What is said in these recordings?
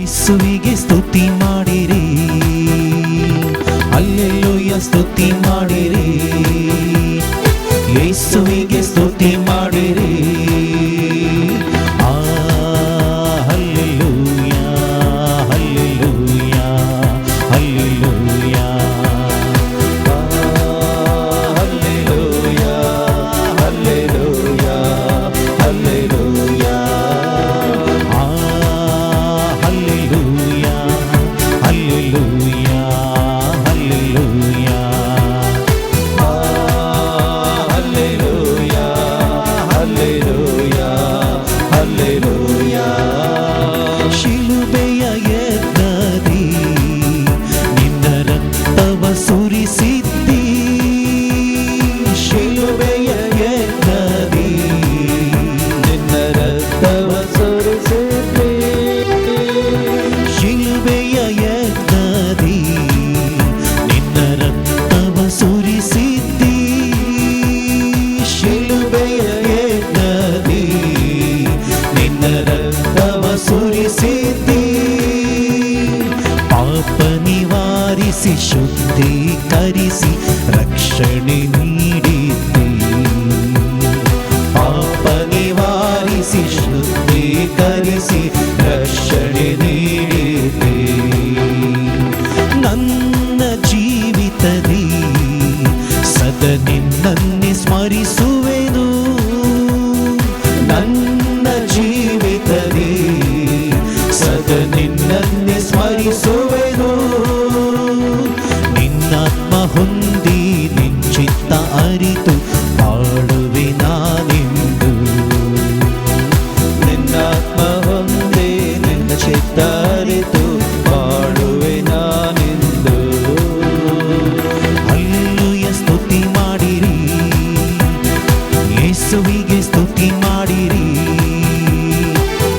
ಯೇಸುವಿಗೆ ಸ್ತುತಿ ಮಾಡಿರಿ, ಹಲ್ಲೆಲೂಯಾ ಸ್ತುತಿ ಮಾಡಿರಿ, ಯೇಸುವಿಗೆ ಸ್ತುತಿ ಮಾಡಿರಿ. Hallelujah hallelujah hallelujah hallelujah hallelujah hallelujah hallelujah hallelujah hallelujah hallelujah hallelujah hallelujah. ಶಿಲುಬೆಯ ಯಜ್ಞದಿ ನಿನ್ನ ರಕ್ತವ ಸುರಿಸಿದ್ದಿ, ಶಿಲುಬೆಯ ಯಜ್ಞದಿ ನಿನ್ನ ರಕ್ತವ ಸುರಿಸಿದ್ದಿ, ಶಿಲುಬೆಯ ಯಜ್ಞದಿ ನಿನ್ನ ರಕ್ತವ ಸುರಿಸಿದ್ದಿ, ಶಿಲುಬೆಯ ಯಜ್ಞದಿ ನಿನ್ನ ರಕ್ತವ ಸುರಿಸಿದ್ದಿ. ಪಾಪ ನಿವಾರಿಸಿ ಶುದ್ಧೀಕರಿಸಿ ರಕ್ಷಣೆ ನೀಡಿದ್ದಿ, ಪಾಪ ನಿವಾರಿಸಿ ಶುದ್ಧೀಕರಿಸಿ ರಕ್ಷಣೆ ನೀಡಿದ್ದಿ. ನನ್ನ ಜೀವಿತದಿ ಸದಾ ನಿನ್ನನ್ನೇ ಸ್ಮರಿಸುವೆನು, ನನ್ನ ಜೀವಿತದಿ ಸದಾ ನಿನ್ನನ್ನೇ ಸ್ಮರಿಸುವೆನು. ನಿನ್ನಾತ್ಮ ಹೊಂದಿ ನಿಶ್ಚಿತ್ತ ಅರಿತು ಬಾಳುವೆ ನಾನೆಂದು, ನಿನ್ನಾತ್ಮ ಹೊಂದಿ ನಿನ್ನ ಚಿತ್ತ ಅರಿತು ಬಾಳುವೆ ನಾನೆಂದು. ಹಲ್ಲೆಲೂಯಾ ಸ್ತುತಿ ಮಾಡಿರಿ, ಯೇಸುವಿಗೆ ಸ್ತುತಿ ಮಾಡಿರಿ,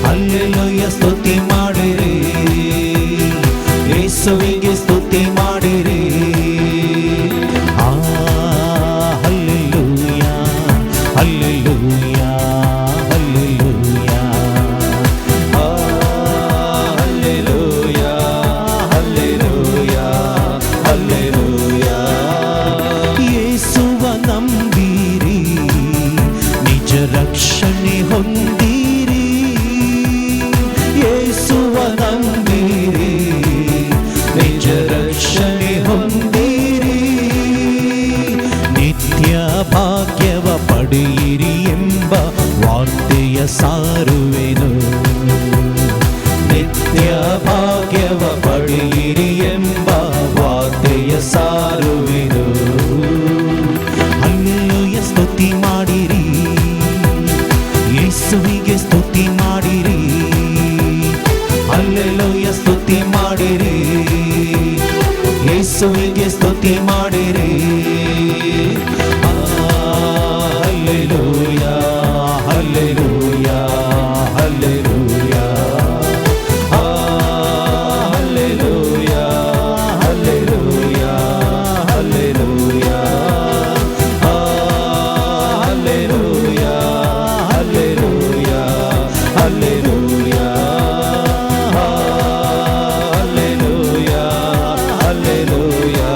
ಹಲ್ಲೆಲೂಯಾ ಸ್ತುತಿ ಮಾಡಿರಿ, ಯೇಸುವಿಗೆ ಸ್ತುತಿ ಮಾಡಿರಿ. Hallelujah hallelujah hallelujah hallelujah hallelujah hallelujah. ಯೇಸುವ ನಂಬಿರಿ, ನಿಜ ರಕ್ಷಣೆ ಹೊಂದಿರಿ, ಯೇಸುವ ನಂಬಿರಿ, ನಿಜ ರಕ್ಷಣೆ ಹೊಂದಿರಿ. ನಿತ್ಯ ಭಾಗ್ಯವ ಪಡೆಯಿರಿ ಎಂಬ ವಾರ್ತೆಯ ಸಾರುವೆನು, ನಿತ್ಯ ಭಾಗ್ಯವ ಪಡೆಯಿರಿ ಎಂಬ ವಾರ್ತೆಯ ಸಾರುವೆನು. ಹಲ್ಲೆಲೂಯಾ ಸ್ತುತಿ ಮಾಡಿರಿ, ಯೇಸುವಿಗೆ ಸ್ತುತಿ ಮಾಡಿರಿ, ಹಲ್ಲೆಲೂಯಾ ಸ್ತುತಿ ಮಾಡಿರಿ, ಯೇಸುವಿಗೆ ಸ್ತುತಿ ಮಾಡಿರಿ. Hallelujah hallelujah hallelujah hallelujah hallelujah hallelujah hallelujah hallelujah hallelujah hallelujah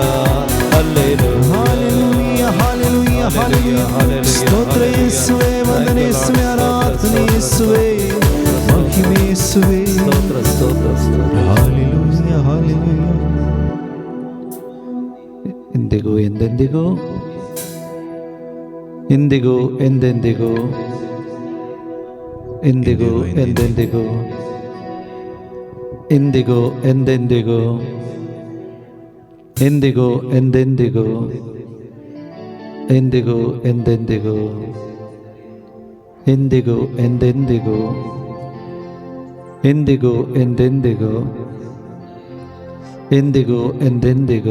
hallelujah hallelujah hallelujah. ಸ್ತೋತ್ರ ಯೇಸುವೇ, ವಂದನೆ ಯೇಸುವೇ, ಆರಾಧನೆ ಯೇಸುವೇ, ಮಹಿಮೆ ಯೇಸುವೇ. ಸ್ತೋತ್ರ ಸ್ತೋತ್ರ ಸ್ತೋತ್ರ. Hallelujah hallelujah. ಎಂದಿಗೂ ಎಂದೆಂದಿಗೂ ಎಂದಿಗೂ ಎಂದೆಂದಿಗೂ ಎಂದಿಗೂ ಎಂದೆಂದಿಗೂ ಎಂದಿಗೂ ಎಂದೆಂದಿಗೂ ಎಂದಿಗೂ ಎಂದೆಂದಿಗೂ ಎಂದಿಗೂ ಎಂದೆಂದಿಗೂ ಎಂದಿಗೂ ಎಂದೆಂದಿಗೂ ಎಂದಿಗೂ ಎಂದೆಂದಿಗೂ ಎಂದಿಗೂ ಎಂದೆಂದಿಗೂ